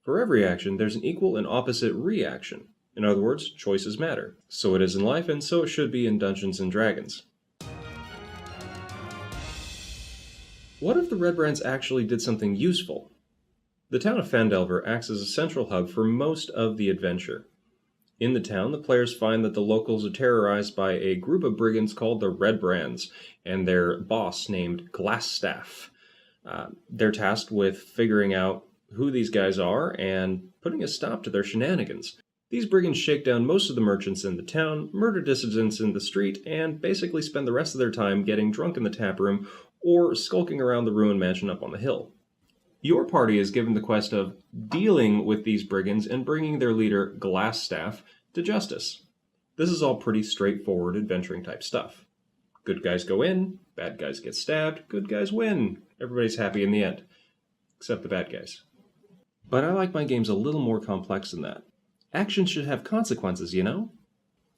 For every action, there's an equal and opposite reaction. In other words, choices matter. So it is in life, and so it should be in Dungeons & Dragons. What if the Redbrands actually did something useful? The town of Phandelver acts as a central hub for most of the adventure. In the town, the players find that the locals are terrorized by a group of brigands called the Redbrands, and their boss named Glassstaff. They're tasked with figuring out who these guys are and putting a stop to their shenanigans. These brigands shake down most of the merchants in the town, murder dissidents in the street, and basically spend the rest of their time getting drunk in the tap room or skulking around the ruined mansion up on the hill. Your party is given the quest of dealing with these brigands and bringing their leader, Glassstaff, to justice. This is all pretty straightforward adventuring type stuff. Good guys go in, bad guys get stabbed, good guys win. Everybody's happy in the end. Except the bad guys. But I like my games a little more complex than that. Action should have consequences, you know?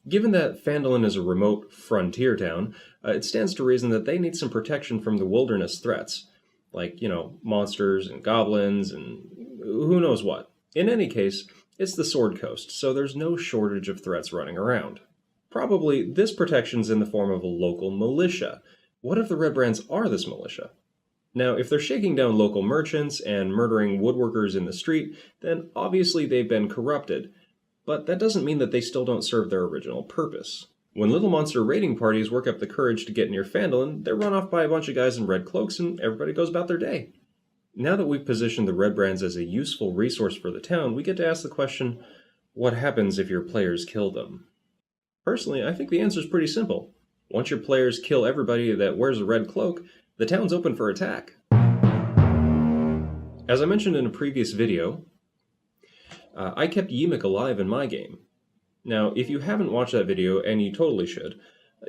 Given that Phandalin is a remote frontier town, it stands to reason that they need some protection from the wilderness threats. Like, monsters and goblins and who knows what. In any case, it's the Sword Coast, so there's no shortage of threats running around. Probably this protection's in the form of a local militia. What if the Redbrands are this militia? Now, if they're shaking down local merchants and murdering woodworkers in the street, then obviously they've been corrupted. But that doesn't mean that they still don't serve their original purpose. When little monster raiding parties work up the courage to get near Phandalin, they're run off by a bunch of guys in red cloaks and everybody goes about their day. Now that we've positioned the Redbrands as a useful resource for the town, we get to ask the question, what happens if your players kill them? Personally, I think the answer is pretty simple. Once your players kill everybody that wears a red cloak, the town's open for attack. As I mentioned in a previous video, I kept Ymik alive in my game. Now, if you haven't watched that video, and you totally should,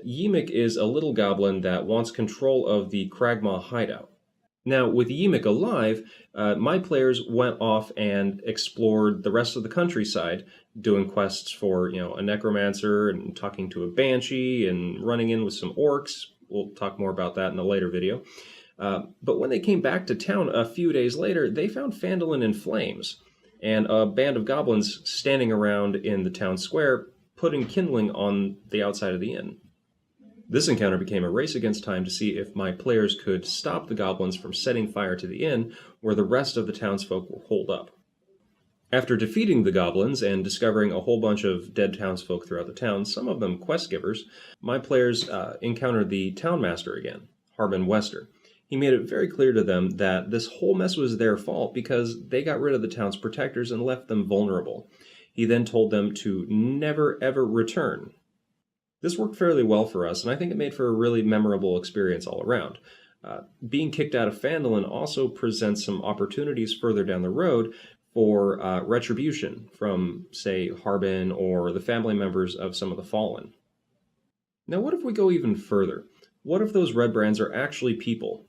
Ymik is a little goblin that wants control of the Cragmaw hideout. Now, with Ymik alive, my players went off and explored the rest of the countryside, doing quests for, a necromancer and talking to a banshee and running in with some orcs. We'll talk more about that in a later video. But when they came back to town a few days later, they found Phandalin in flames, and a band of goblins standing around in the town square, putting kindling on the outside of the inn. This encounter became a race against time to see if my players could stop the goblins from setting fire to the inn, where the rest of the townsfolk were holed up. After defeating the goblins and discovering a whole bunch of dead townsfolk throughout the town, some of them quest givers, my players encountered the townmaster again, Harbin Wester. He made it very clear to them that this whole mess was their fault because they got rid of the town's protectors and left them vulnerable. He then told them to never ever return. This worked fairly well for us, and I think it made for a really memorable experience all around. Being kicked out of Phandalin also presents some opportunities further down the road for retribution from, say, Harbin or the family members of some of the fallen. Now, what if we go even further? What if those Redbrands are actually people?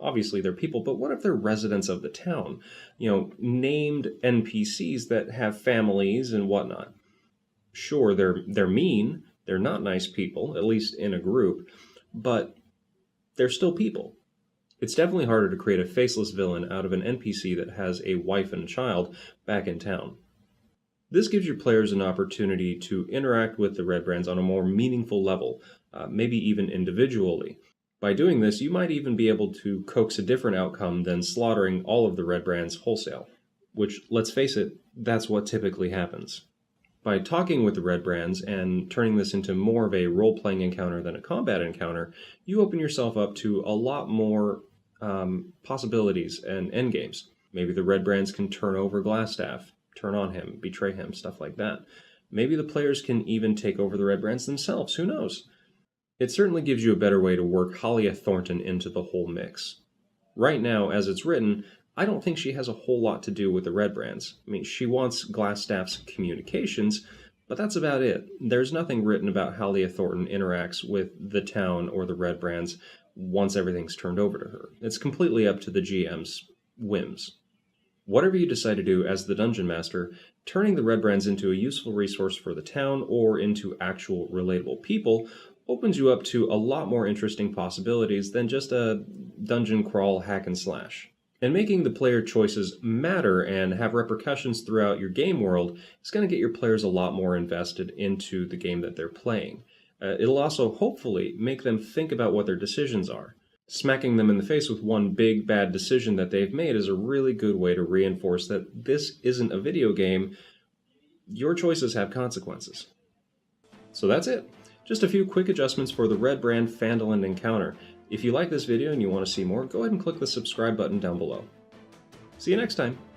Obviously they're people, but what if they're residents of the town? Named NPCs that have families and whatnot. Sure, they're mean, they're not nice people, at least in a group, but they're still people. It's definitely harder to create a faceless villain out of an NPC that has a wife and a child back in town. This gives your players an opportunity to interact with the Redbrands on a more meaningful level, maybe even individually. By doing this, you might even be able to coax a different outcome than slaughtering all of the Redbrands wholesale, which, let's face it, that's what typically happens. By talking with the Redbrands and turning this into more of a role-playing encounter than a combat encounter, you open yourself up to a lot more possibilities and endgames. Maybe the Redbrands can turn over Glassstaff, turn on him, betray him, stuff like that. Maybe the players can even take over the Redbrands themselves, who knows? It certainly gives you a better way to work Halia Thornton into the whole mix. Right now, as it's written, I don't think she has a whole lot to do with the Redbrands. I mean, she wants Glassstaff's communications, but that's about it. There's nothing written about how Halia Thornton interacts with the town or the Redbrands once everything's turned over to her. It's completely up to the GM's whims. Whatever you decide to do as the Dungeon Master, turning the Redbrands into a useful resource for the town or into actual relatable people opens you up to a lot more interesting possibilities than just a dungeon crawl hack and slash. And making the player choices matter and have repercussions throughout your game world is going to get your players a lot more invested into the game that they're playing. It'll also hopefully make them think about what their decisions are. Smacking them in the face with one big bad decision that they've made is a really good way to reinforce that this isn't a video game. Your choices have consequences. So that's it. Just a few quick adjustments for the Redbrand Phandalin encounter. If you like this video and you want to see more, go ahead and click the subscribe button down below. See you next time!